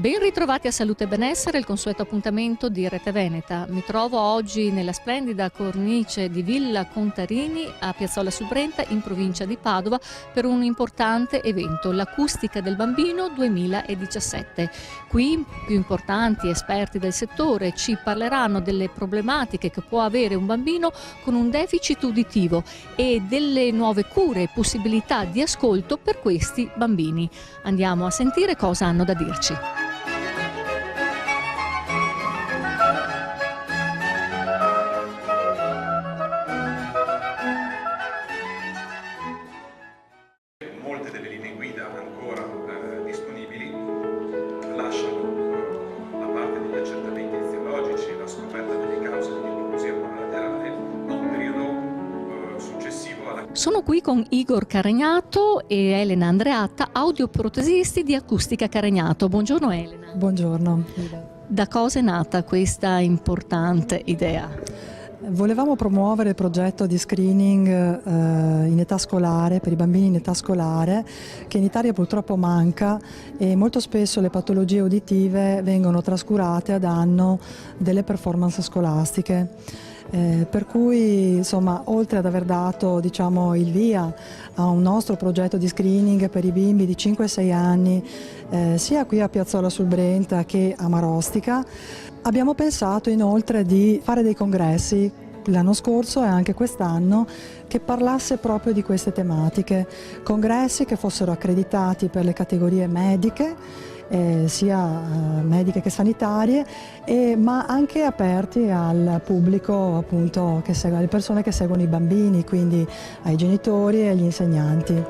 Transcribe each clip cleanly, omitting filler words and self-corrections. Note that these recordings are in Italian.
Ben ritrovati a Salute e Benessere, il consueto appuntamento di Rete Veneta. Mi trovo oggi nella splendida cornice di Villa Contarini a Piazzola sul Brenta, in provincia di Padova, per un importante evento, l'Acustica del Bambino 2017. Qui più importanti esperti del settore ci parleranno delle problematiche che può avere un bambino con un deficit uditivo e delle nuove cure e possibilità di ascolto per questi bambini. Andiamo a sentire cosa hanno da dirci. Molte delle linee guida ancora disponibili lasciano la parte degli accertamenti eziologici e la scoperta delle cause dell'ipoacusia monolaterale a un periodo successivo alla... Sono qui con Igor Caregnato e Elena Andreatta, audioprotesisti di Acustica Caregnato. Buongiorno Elena. Buongiorno. Da cosa è nata questa importante idea? Volevamo promuovere il progetto di screening in età scolare, per i bambini in età scolare, che in Italia purtroppo manca e molto spesso le patologie uditive vengono trascurate a danno delle performance scolastiche. Per cui, insomma, oltre ad aver dato, il via a un nostro progetto di screening per i bimbi di 5-6 anni, sia qui a Piazzola sul Brenta che a Marostica, abbiamo pensato inoltre di fare dei congressi l'anno scorso e anche quest'anno che parlasse proprio di queste tematiche, congressi che fossero accreditati per le categorie mediche, sia mediche che sanitarie, ma anche aperti al pubblico, appunto, che segue, alle persone che seguono i bambini, quindi ai genitori e agli insegnanti.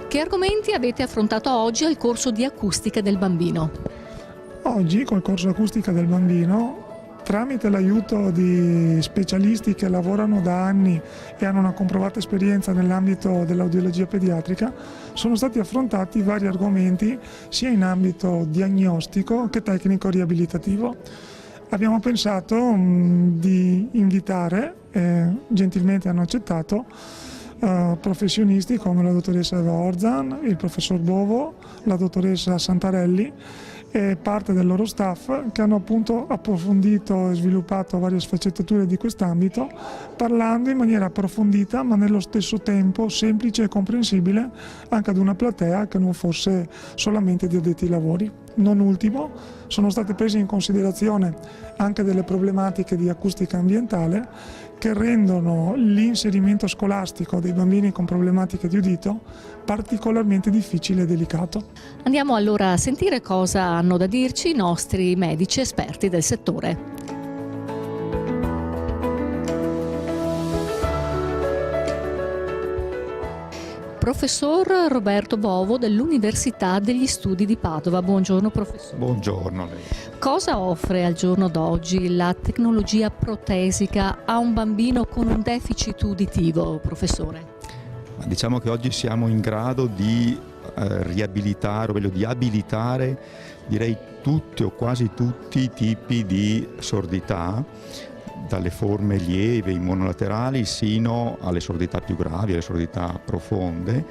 Che argomenti avete affrontato oggi al corso di Acustica del Bambino? Oggi col corso Acustica del Bambino, tramite l'aiuto di specialisti che lavorano da anni e hanno una comprovata esperienza nell'ambito dell'audiologia pediatrica, sono stati affrontati vari argomenti sia in ambito diagnostico che tecnico riabilitativo. Abbiamo pensato di invitare, gentilmente hanno accettato, professionisti come la dottoressa Eva Orzan, il professor Bovo, la dottoressa Santarelli e parte del loro staff, che hanno appunto approfondito e sviluppato varie sfaccettature di quest'ambito, parlando in maniera approfondita ma nello stesso tempo semplice e comprensibile anche ad una platea che non fosse solamente di addetti ai lavori. Non ultimo, sono state prese in considerazione anche delle problematiche di acustica ambientale che rendono l'inserimento scolastico dei bambini con problematiche di udito particolarmente difficile e delicato. Andiamo allora a sentire cosa hanno da dirci i nostri medici esperti del settore. Professor Roberto Bovo dell'Università degli Studi di Padova. Buongiorno professore. Buongiorno a lei. Cosa offre al giorno d'oggi la tecnologia protesica a un bambino con un deficit uditivo, professore? Diciamo che oggi siamo in grado di riabilitare, o meglio di abilitare, direi tutti o quasi tutti i tipi di sordità, dalle forme lieve, monolaterali, sino alle sordità più gravi, alle sordità profonde,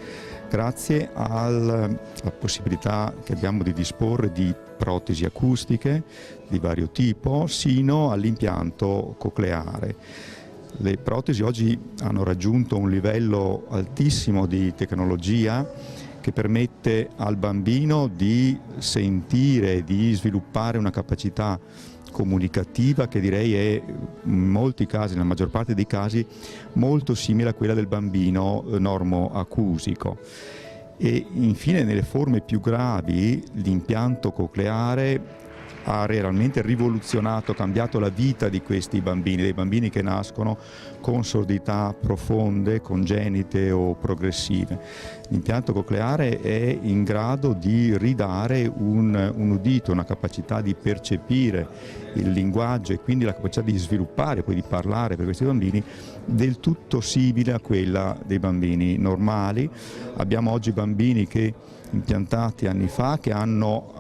grazie alla possibilità che abbiamo di disporre di protesi acustiche di vario tipo, sino all'impianto cocleare. Le protesi oggi hanno raggiunto un livello altissimo di tecnologia che permette al bambino di sentire, di sviluppare una capacità comunicativa che direi è in molti casi, nella maggior parte dei casi, molto simile a quella del bambino normoacusico. E infine nelle forme più gravi l'impianto cocleare ha realmente rivoluzionato, cambiato la vita di questi bambini, dei bambini che nascono con sordità profonde, congenite o progressive. L'impianto cocleare è in grado di ridare un udito, una capacità di percepire il linguaggio e quindi la capacità di sviluppare, poi di parlare per questi bambini, del tutto simile a quella dei bambini normali. Abbiamo oggi bambini che impiantati anni fa che hanno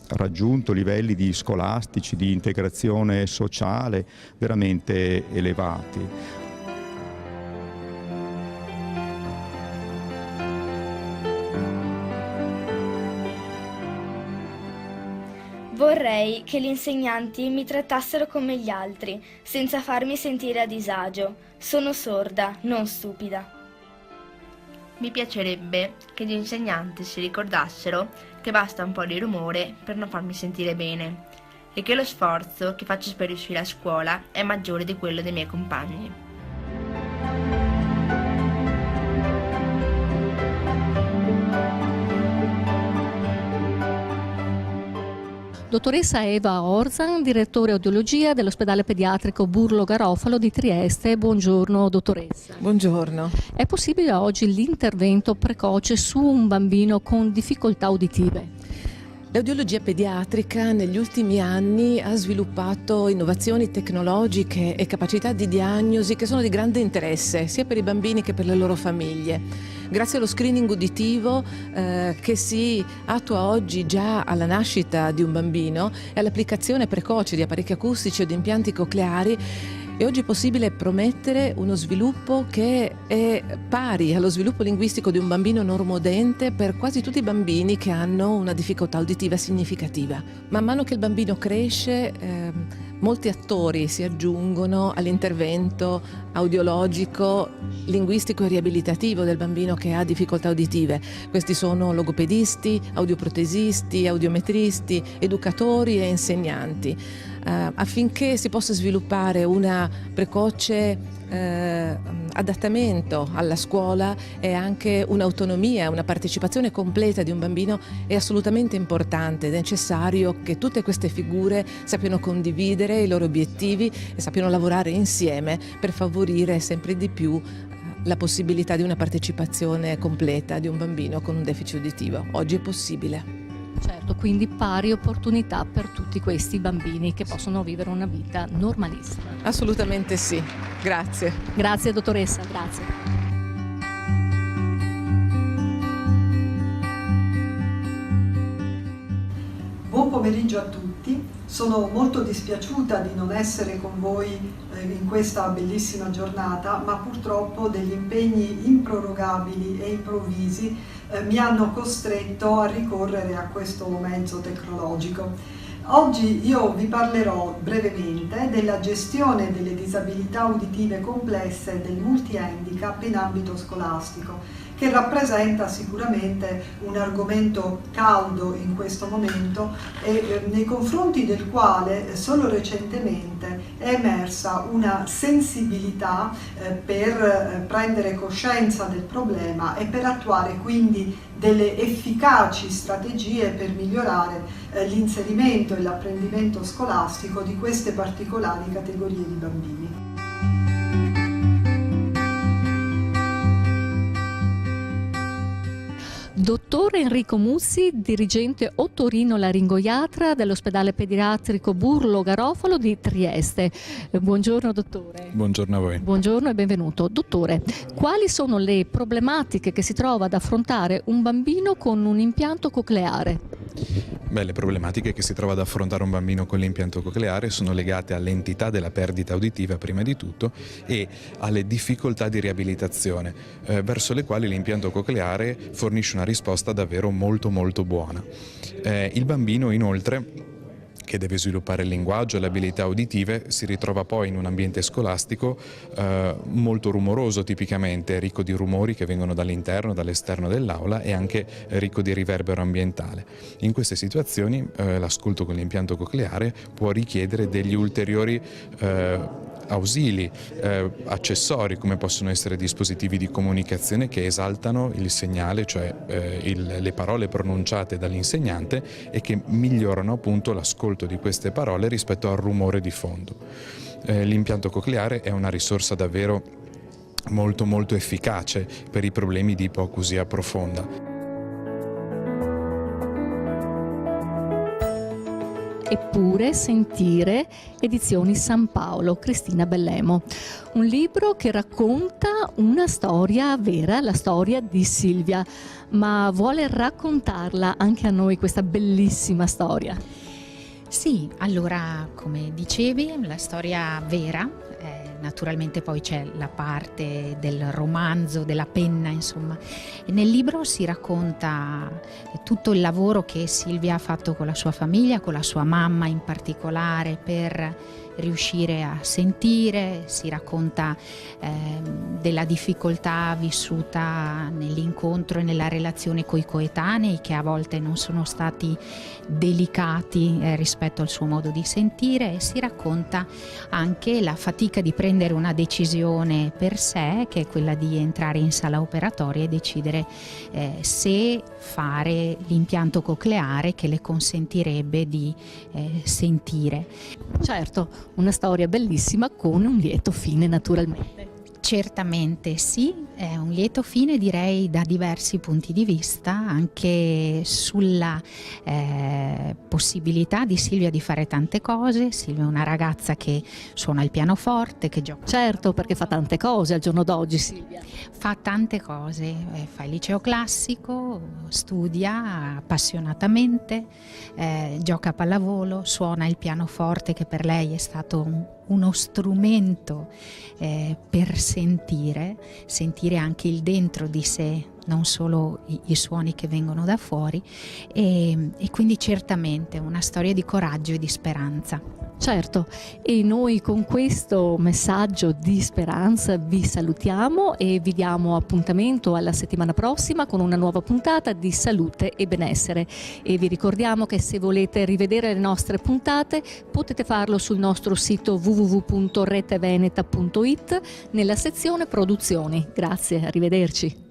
raggiunto livelli di scolastici, di integrazione sociale veramente elevati. Vorrei che gli insegnanti mi trattassero come gli altri, senza farmi sentire a disagio. Sono sorda, non stupida. Mi piacerebbe che gli insegnanti si ricordassero che basta un po' di rumore per non farmi sentire bene e che lo sforzo che faccio per riuscire a scuola è maggiore di quello dei miei compagni. Dottoressa Eva Orzan, direttore audiologia dell'ospedale pediatrico Burlo Garofalo di Trieste. Buongiorno dottoressa. Buongiorno. È possibile oggi l'intervento precoce su un bambino con difficoltà uditive? L'audiologia pediatrica negli ultimi anni ha sviluppato innovazioni tecnologiche e capacità di diagnosi che sono di grande interesse sia per i bambini che per le loro famiglie. Grazie allo screening uditivo che si attua oggi già alla nascita di un bambino e all'applicazione precoce di apparecchi acustici o di impianti cocleari, è oggi possibile promettere uno sviluppo che è pari allo sviluppo linguistico di un bambino normodente per quasi tutti i bambini che hanno una difficoltà uditiva significativa. Man mano che il bambino cresce, molti attori si aggiungono all'intervento audiologico, linguistico e riabilitativo del bambino che ha difficoltà uditive. Questi sono logopedisti, audioprotesisti, audiometristi, educatori e insegnanti. Affinché si possa sviluppare una precoce adattamento alla scuola e anche un'autonomia, una partecipazione completa di un bambino è assolutamente importante. È necessario che tutte queste figure sappiano condividere i loro obiettivi e sappiano lavorare insieme per favorire sempre di più la possibilità di una partecipazione completa di un bambino con un deficit uditivo. Oggi è possibile. Certo, quindi pari opportunità per tutti questi bambini che possono vivere una vita normalissima. Assolutamente sì, grazie. Grazie dottoressa, grazie. Buon pomeriggio a tutti, sono molto dispiaciuta di non essere con voi in questa bellissima giornata, ma purtroppo degli impegni improrogabili e improvvisi mi hanno costretto a ricorrere a questo mezzo tecnologico. Oggi io vi parlerò brevemente della gestione delle disabilità uditive complesse e del multi-handicap in ambito scolastico, che rappresenta sicuramente un argomento caldo in questo momento e nei confronti del quale solo recentemente è emersa una sensibilità per prendere coscienza del problema e per attuare quindi delle efficaci strategie per migliorare l'inserimento e l'apprendimento scolastico di queste particolari categorie di bambini. Dottor Enrico Mussi, dirigente otorino-laringoiatra dell'ospedale pediatrico Burlo Garofalo di Trieste. Buongiorno dottore. Buongiorno a voi. Buongiorno e benvenuto. Dottore, quali sono le problematiche che si trova ad affrontare un bambino con un impianto cocleare? Beh, le problematiche che si trova ad affrontare un bambino con l'impianto cocleare sono legate all'entità della perdita uditiva prima di tutto e alle difficoltà di riabilitazione verso le quali l'impianto cocleare fornisce una risposta davvero molto buona. Il bambino inoltre, che deve sviluppare il linguaggio e le abilità uditive, si ritrova poi in un ambiente scolastico molto rumoroso tipicamente, ricco di rumori che vengono dall'interno, dall'esterno dell'aula e anche ricco di riverbero ambientale. In queste situazioni l'ascolto con l'impianto cocleare può richiedere degli ulteriori ausili, accessori come possono essere dispositivi di comunicazione che esaltano il segnale, cioè le parole pronunciate dall'insegnante e che migliorano appunto l'ascolto di queste parole rispetto al rumore di fondo. L'impianto cocleare è una risorsa davvero molto efficace per i problemi di ipoacusia profonda. Eppure sentire, edizioni San Paolo, Cristina Bellemo. Un libro che racconta una storia vera, la storia di Silvia, ma vuole raccontarla anche a noi questa bellissima storia. Sì, allora come dicevi, la storia vera Naturalmente poi c'è la parte del romanzo, della penna, insomma. E nel libro si racconta tutto il lavoro che Silvia ha fatto con la sua famiglia, con la sua mamma in particolare, per riuscire a sentire. Si racconta della difficoltà vissuta nell'incontro e nella relazione coi coetanei, che a volte non sono stati delicati rispetto al suo modo di sentire, e si racconta anche la fatica di prendere una decisione per sé, che è quella di entrare in sala operatoria e decidere se fare l'impianto cocleare che le consentirebbe di sentire. Certo, una storia bellissima con un lieto fine naturalmente. Certamente sì, è un lieto fine, direi, da diversi punti di vista, anche sulla possibilità di Silvia di fare tante cose. Silvia è una ragazza che suona il pianoforte, che gioca. Certo, perché fa tante cose al giorno d'oggi, Silvia. Fa tante cose, fa il liceo classico, studia appassionatamente, gioca a pallavolo, suona il pianoforte, che per lei è stato uno strumento per sentire anche il dentro di sé, non solo i suoni che vengono da fuori, e quindi certamente una storia di coraggio e di speranza. Certo, e noi con questo messaggio di speranza vi salutiamo e vi diamo appuntamento alla settimana prossima con una nuova puntata di Salute e Benessere, e vi ricordiamo che se volete rivedere le nostre puntate potete farlo sul nostro sito www.reteveneta.it nella sezione produzioni. Grazie, arrivederci.